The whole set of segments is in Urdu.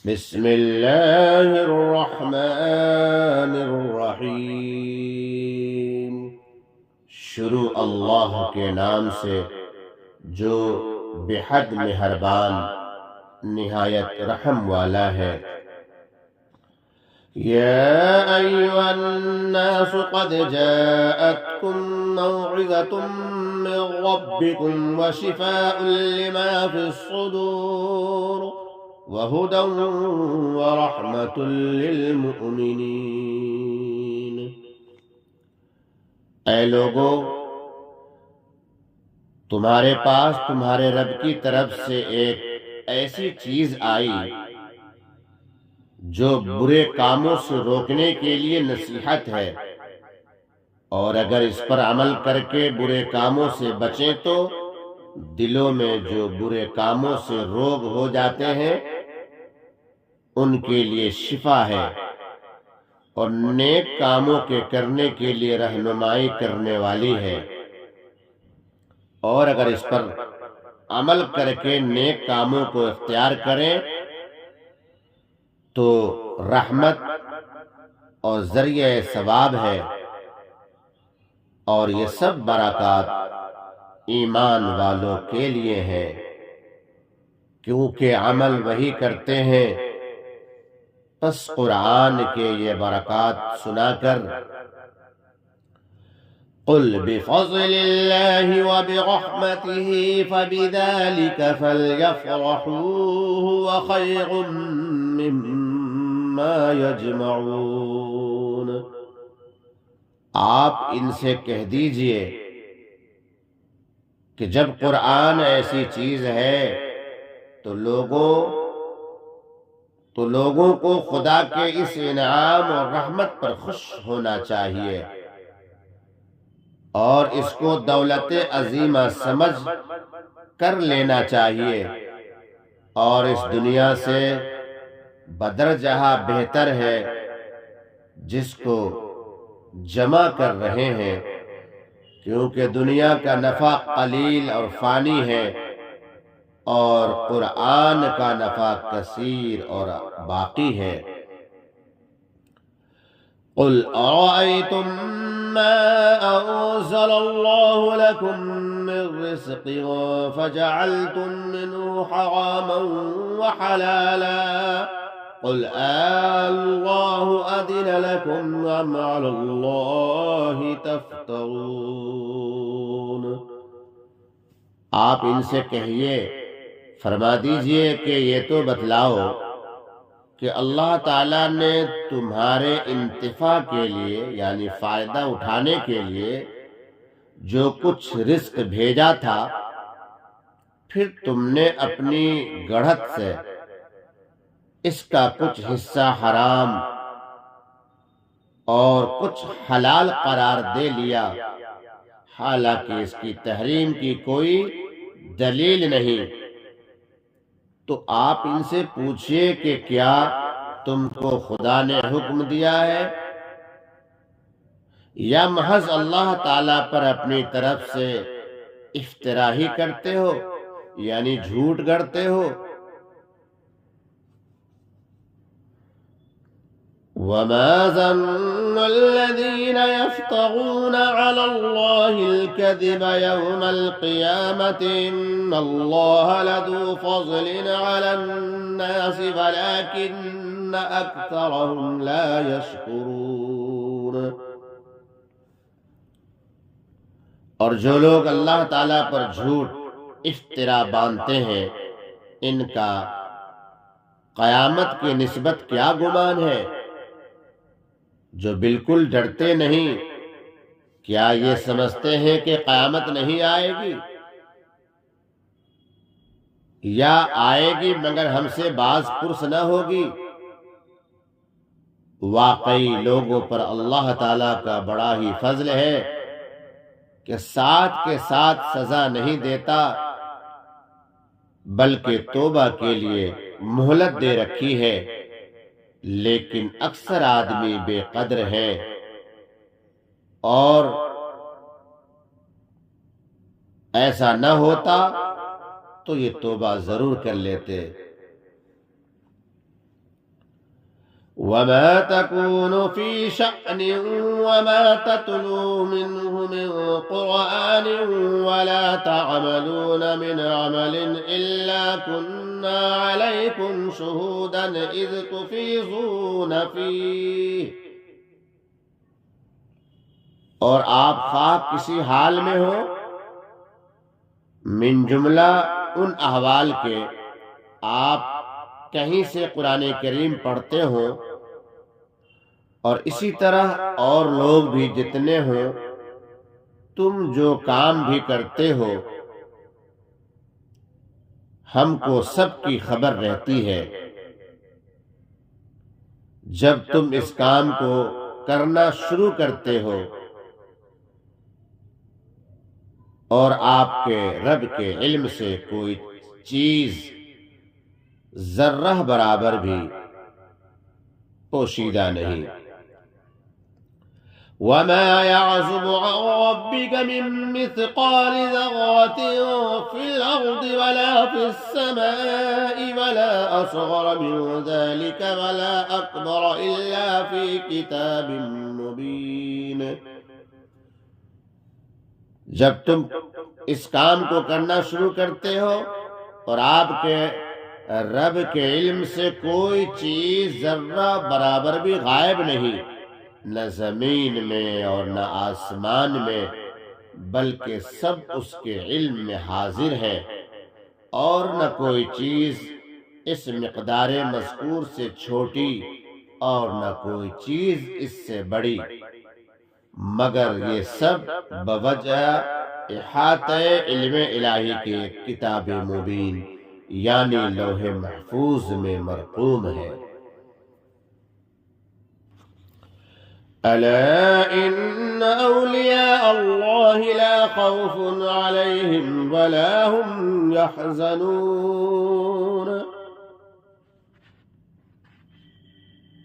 بسم اللہ الرحمن الرحیم۔ شروع اللہ کے نام سے جو بے حد مہربان نہایت رحم والا ہے۔ یا ایھا الناس قد جاءتکم موعظۃ من ربکم وشفاء لما فی الصدور وَهُدًى وَرَحْمَةٌ لِّلْمُؤْمِنِينَ۔ اے لوگو، تمہارے پاس تمہارے رب کی طرف سے ایک ایسی چیز آئی جو برے کاموں سے روکنے کے لیے نصیحت ہے، اور اگر اس پر عمل کر کے برے کاموں سے بچیں تو دلوں میں جو برے کاموں سے روگ ہو جاتے ہیں ان کے لیے شفا ہے، اور نیک کاموں کے کرنے کے لیے رہنمائی کرنے والی ہے۔ اور اگر اس پر عمل کر کے نیک کاموں کو اختیار کریں تو رحمت اور ذریعہ ثواب ہے، اور یہ سب برکات ایمان والوں کے لیے ہیں، کیونکہ عمل وہی کرتے ہیں۔ پس قرآن کے یہ برکات سنا کر قل بفضل اللہ وبرحمتہ فبذلک فلیفرحوا هو خیر مما یجمعون۔ آپ ان سے کہہ دیجئے کہ جب قرآن ایسی چیز ہے تو لوگوں کو خدا کے اس انعام اور رحمت پر خوش ہونا چاہیے، اور اس کو دولت عظیمہ سمجھ کر لینا چاہیے، اور اس دنیا سے بدرجہ بہتر ہے جس کو جمع کر رہے ہیں، کیونکہ دنیا کا نفع قلیل اور فانی ہے، اور قرآن کا نفع کثیر اور باقی ہے۔ قل ارأيتم ما أنزل الله لكم من رزق فجعلتم منه حراما وحلالا قل الله أذن لكم أم على الله تفترون۔ آپ ان سے کہیے، فرما دیجئے کہ یہ تو بتلاؤ کہ اللہ تعالیٰ نے تمہارے انتفاع کے لیے یعنی فائدہ اٹھانے کے لیے جو کچھ رزق بھیجا تھا، پھر تم نے اپنی گڑھت سے اس کا کچھ حصہ حرام اور کچھ حلال قرار دے لیا، حالانکہ اس کی تحریم کی کوئی دلیل نہیں۔ تو آپ ان سے پوچھئے کہ کیا تم کو خدا نے حکم دیا ہے، یا محض اللہ تعالیٰ پر اپنی طرف سے افطرا ہی کرتے ہو یعنی جھوٹ گڑتے ہو؟ وَمَا ظَنُّ الَّذِينَ يَفْتَرُونَ عَلَى اللَّهِ الْكَذِبَ يَوْمَ الْقِيَامَةِ إِنَّ اللَّهَ لَذُو فَضْلٍ عَلَى النَّاسِ وَلَكِنَّ أَكْثَرَهُمْ لَا يَشْكُرُونَ۔ اور جو لوگ اللہ تعالیٰ پر جھوٹ افطرا باندھتے ہیں، ان کا قیامت کی نسبت کیا گمان ہے؟ جو بالکل ڈرتے نہیں، کیا یہ سمجھتے ہیں کہ قیامت نہیں آئے گی؟ یا آئے گی مگر ہم سے باز پرس نہ ہوگی؟ واقعی لوگوں پر اللہ تعالیٰ کا بڑا ہی فضل ہے کہ ساتھ کے ساتھ سزا نہیں دیتا، بلکہ توبہ کے لیے مہلت دے رکھی ہے، لیکن اکثر آدمی بے قدر ہیں، اور ایسا نہ ہوتا تو یہ توبہ ضرور کر لیتے۔ وما تكون في شأن وما تتلو منه من قرآن ولا تعملون من عمل إلا كنا عليكم شهودا إذ تفيضون فيه، اور آپ خواہ کسی حال میں ہو، من جملہ ان احوال کے آپ کہیں سے قرآن کریم پڑھتے ہوں، اور اسی طرح اور لوگ بھی جتنے ہوں، تم جو کام بھی کرتے ہو ہم کو سب کی خبر رہتی ہے۔ جب تم اس کام کو کرنا شروع کرتے ہو اور آپ کے رب کے علم سے کوئی چیز ذرہ برابر بھی پوشیدہ نہیں۔ وَمَا يَعْزُبُ عَنْ رَبِّكَ مِن مِّثْقَالِ ذَرَّةٍ فِي الْأَرْضِ وَلَا فِي السَّمَاءِ وَلَا أَصْغَرَ مِن ذَلِكَ وَلَا أَكْبَرَ إِلَّا فِي كِتَابٍ مُّبِينٍ۔ جب تم اس کام کو کرنا شروع کرتے ہو اور آپ کے رب کے علم سے کوئی چیز ذرہ برابر بھی غائب نہیں، نہ زمین میں اور نہ آسمان میں، بلکہ سب اس کے علم میں حاضر ہے، اور نہ کوئی چیز اس مقدار مذکور سے چھوٹی اور نہ کوئی چیز اس سے بڑی، مگر یہ سب بوجہ احاطہ علم الہی کے کتاب مبین یعنی لوح محفوظ میں مرقوم ہے۔ ألا إن أولياء الله لا خوف عليهم ولا هم يحزنون۔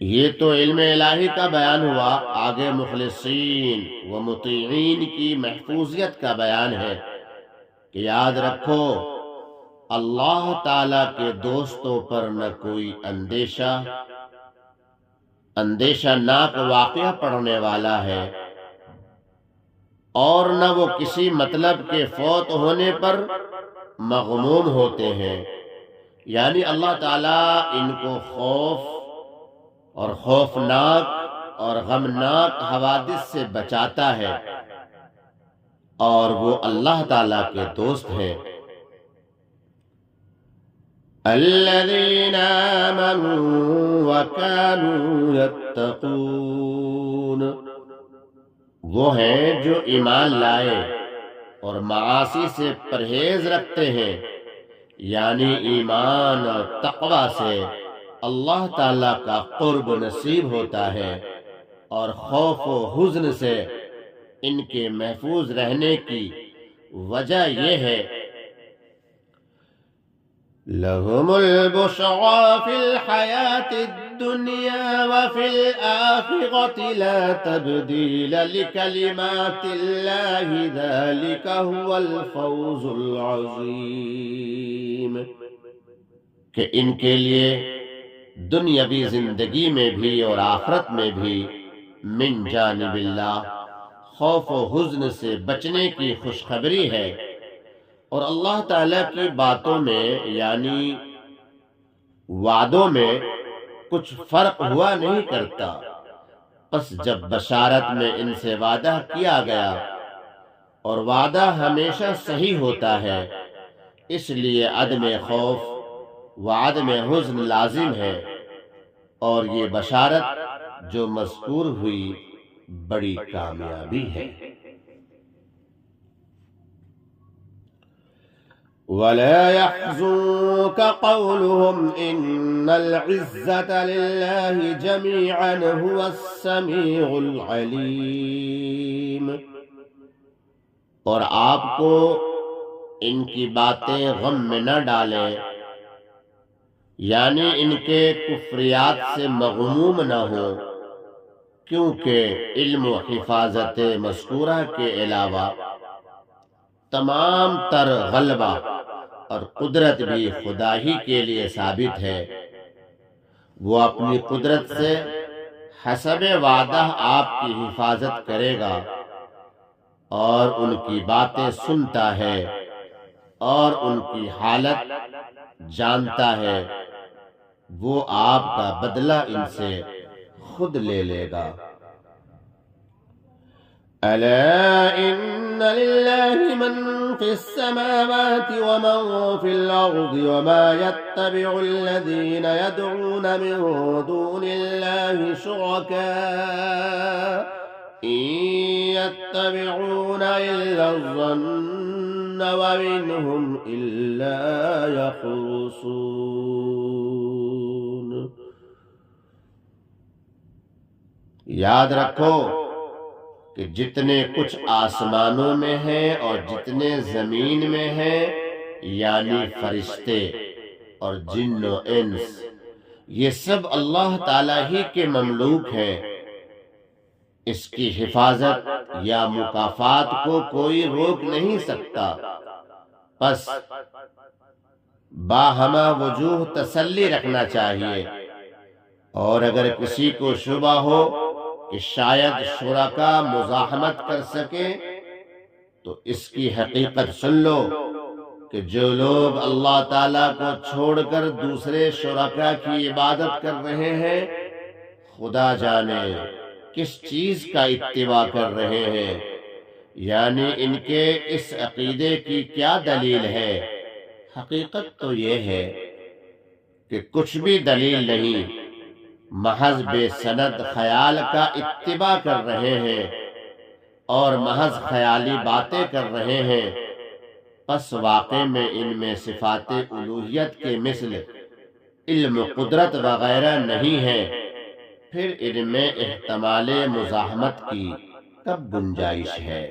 یہ تو علم الہی کا بیان ہوا، آگے مخلصین و مطیعین کی محفوظیت کا بیان ہے کہ یاد رکھو اللہ تعالی کے دوستوں پر نہ کوئی اندیشہ ناک واقعہ پڑھنے والا ہے، اور نہ وہ کسی مطلب کے فوت ہونے پر مغموم ہوتے ہیں، یعنی اللہ تعالیٰ ان کو خوف اور خوفناک اور غمناک حوادث سے بچاتا ہے، اور وہ اللہ تعالیٰ کے دوست ہیں۔ الذين آمنوا وكانوا يتقون، وہ ہیں جو ایمان لائے اور معاصی سے پرہیز رکھتے ہیں، یعنی ایمان اور تقوی سے اللہ تعالیٰ کا قرب نصیب ہوتا ہے، اور خوف و حزن سے ان کے محفوظ رہنے کی وجہ یہ ہے لَهُمُ الْبُشْرَى فِي الْحَيَاةِ الدُّنْيَا وَفِي الْآخِرَةِ لَا تَبْدِيلَ لِكَلِمَاتِ اللَّهِ ذَلِكَ هُوَ الْفَوْزُ الْعَظِيمُ، کہ ان کے لیے دنیاوی زندگی میں بھی اور آخرت میں بھی من جانب اللہ خوف و حزن سے بچنے کی خوشخبری ہے، اور اللہ تعالیٰ کی باتوں میں یعنی وعدوں میں کچھ فرق ہوا نہیں کرتا۔ پس جب بشارت میں ان سے وعدہ کیا گیا اور وعدہ ہمیشہ صحیح ہوتا ہے، اس لیے عدم خوف و عدم حزن لازم ہے، اور یہ بشارت جو مذکور ہوئی بڑی کامیابی ہے۔ وَلَا يَحْزُنكَ قَوْلُهُمْ إِنَّ الْعِزَّةَ لِلَّهِ جَمِيعًا هُوَ السَّمِيعُ الْعَلِيمُ، اور آپ کو ان کی باتیں غم میں نہ ڈالیں، یعنی ان کے کفریات سے مغموم نہ ہو، کیونکہ علم و حفاظت مذکورہ کے علاوہ تمام تر غلبہ اور قدرت بھی خدا ہی کے لیے ثابت ہے۔ وہ اپنی قدرت سے حسب وعدہ آپ کی حفاظت کرے گا اور ان کی باتیں سنتا ہے اور ان کی حالت جانتا ہے، وہ آپ کا بدلہ ان سے خود لے لے گا۔ ألا إن لله من في السماوات ومن في الأرض وما يتبع الذين يدعون من دون الله شركاء إن يتبعون إلا الظن وإن هم إلا يخرصون۔ یاد رکھو کہ جتنے کچھ آسمانوں میں ہیں اور جتنے زمین میں ہیں، یعنی فرشتے اور جن و انس، یہ سب اللہ تعالی ہی کے مملوک ہیں۔ اس کی حفاظت یا مکافات کو کوئی روک نہیں سکتا، پس باہمہ وجوہ تسلی رکھنا چاہیے، اور اگر کسی کو شبہ ہو کہ شاید شرکا مزاحمت کر سکے تو اس کی حقیقت سن لو کہ جو لوگ اللہ تعالیٰ کو چھوڑ کر دوسرے شرکا کی عبادت کر رہے ہیں، خدا جانے کس چیز کا اتباع کر رہے ہیں، یعنی ان کے اس عقیدے کی کیا دلیل ہے۔ حقیقت تو یہ ہے کہ کچھ بھی دلیل نہیں، محض بے سند خیال کا اتباع کر رہے ہیں اور محض خیالی باتیں کر رہے ہیں، پس واقع میں ان میں صفات الوہیت کے مثل علم، قدرت وغیرہ نہیں ہے، پھر ان میں احتمال مزاحمت کی کب گنجائش ہے؟